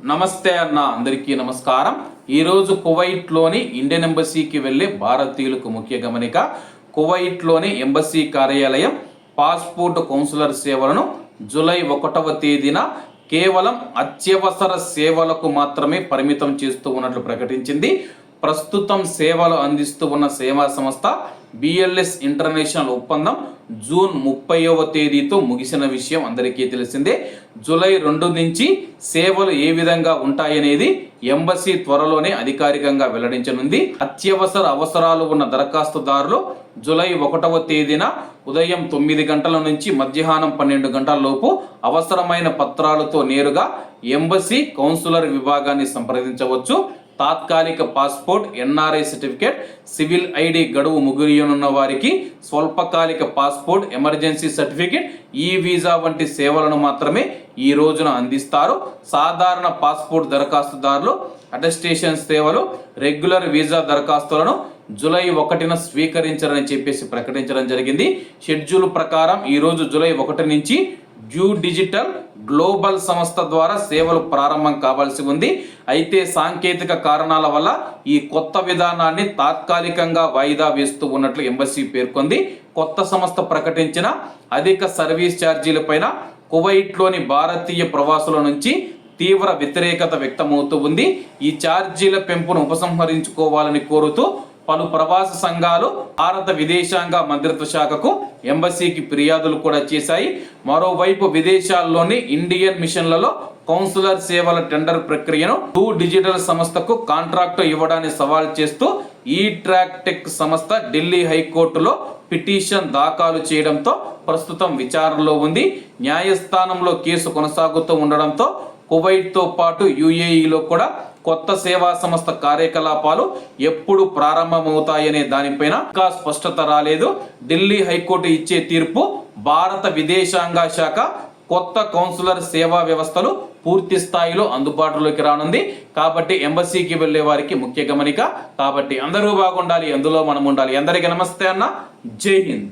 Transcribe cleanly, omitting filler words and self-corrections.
నమస్తే అన్న అందరికీ నమస్కారం। ఈరోజు కువైట్లోని ఇండియన్ ఎంబసీకి వెళ్ళే భారతీయులకు ముఖ్య గమనిక। కువైట్లోని ఎంబసీ కార్యాలయం పాస్పోర్ట్ కౌన్సిలర్ సేవలను జూలై 1వ తేదీన కేవలం అత్యవసర సేవలకు మాత్రమే పరిమితం చేస్తూ ఉన్నట్లు ప్రకటించింది। ప్రస్తుతం సేవలు అందిస్తూ ఉన్న సేవా సంస్థ బిఎల్ఎస్ ఇంటర్నేషనల్ ఒప్పందం జూన్ 30వ తేదీతో ముగిసిన విషయం అందరికీ తెలిసిందే। జూలై 2 నుంచి సేవలు ఏ విధంగా ఉంటాయనేది ఎంబసీ త్వరలోనే అధికారికంగా వెల్లడించనుంది। అత్యవసర అవసరాలు ఉన్న దరఖాస్తుదారులు జూలై 1వ తేదీన ఉదయం 9 గంటల నుంచి మధ్యాహ్నం 12 గంటల లోపు అవసరమైన పత్రాలతో నేరుగా ఎంబసీ కౌన్సిలర్ విభాగాన్ని సంప్రదించవచ్చు। తాత్కాలిక passport, NRI certificate, civil ID గడువు ముగియనున్న వారికి స్వల్పకాలిక పాస్పోర్ట్, ఎమర్జెన్సీ సర్టిఫికేట్, ఈ వీసా వంటి సేవలను మాత్రమే ఈ రోజున అందిస్తారు। సాధారణ పాస్పోర్ట్ దరఖాస్తుదారులు అటెస్టేషన్ సేవలు, రెగ్యులర్ వీసా దరఖాస్తులను జూలై 1న స్వీకరించారని చెప్పేసి ప్రకటించడం జరిగింది। షెడ్యూల్ ప్రకారం ఈరోజు జూలై 1 నుంచి డ్యూ డిజిటల్ గ్లోబల్ సంస్థ ద్వారా సేవలు ప్రారంభం కావాల్సి ఉంది। అయితే సాంకేతిక కారణాల వల్ల ఈ కొత్త విధానాన్ని తాత్కాలికంగా వాయిదా వేస్తూ ఉన్నట్లు ఎంబసీ పేర్కొంది। కొత్త సంస్థ ప్రకటించిన అధిక సర్వీస్ ఛార్జీలపైన కువైట్లోని భారతీయ ప్రవాసుల నుంచి తీవ్ర వ్యతిరేకత వ్యక్తమవుతూ ఉంది। ఈ ఛార్జీల పెంపును ఉపసంహరించుకోవాలని కోరుతూ పలు ప్రవాస సంఘాలు భారత విదేశాంగ మంత్రిత్వ శాఖకు ఎంబసీకి ఫిర్యాదులు కూడా చేశాయి। మరోవైపు విదేశాల్లోని ఇండియన్ మిషన్లలో కౌన్సిలర్ సేవల టెండర్ ప్రక్రియను టూ డిజిటల్ సంస్థకు కాంట్రాక్టు ఇవ్వడాన్ని సవాల్ చేస్తూ ఈ ట్రాక్ టెక్ సంస్థ ఢిల్లీ హైకోర్టులో పిటిషన్ దాఖలు చేయడంతో ప్రస్తుతం విచారణలో ఉంది। న్యాయస్థానంలో కేసు కొనసాగుతూ ఉండడంతో కువైట్తో పాటు యుఏఈలో కూడా కొత్త సేవా సంస్థ కార్యకలాపాలు ఎప్పుడు ప్రారంభమవుతాయనే దానిపైన ఇంకా స్పష్టత రాలేదు। ఢిల్లీ హైకోర్టు ఇచ్చే తీర్పు భారత విదేశాంగ శాఖ కొత్త కౌన్సిలర్ సేవా వ్యవస్థలు పూర్తి స్థాయిలో అందుబాటులోకి రానుంది। కాబట్టి ఎంబసీకి వెళ్లే వారికి ముఖ్య గమనిక। కాబట్టి అందరూ బాగుండాలి, అందులో మనం ఉండాలి। అందరికీ నమస్తే అన్న, జై హింద్।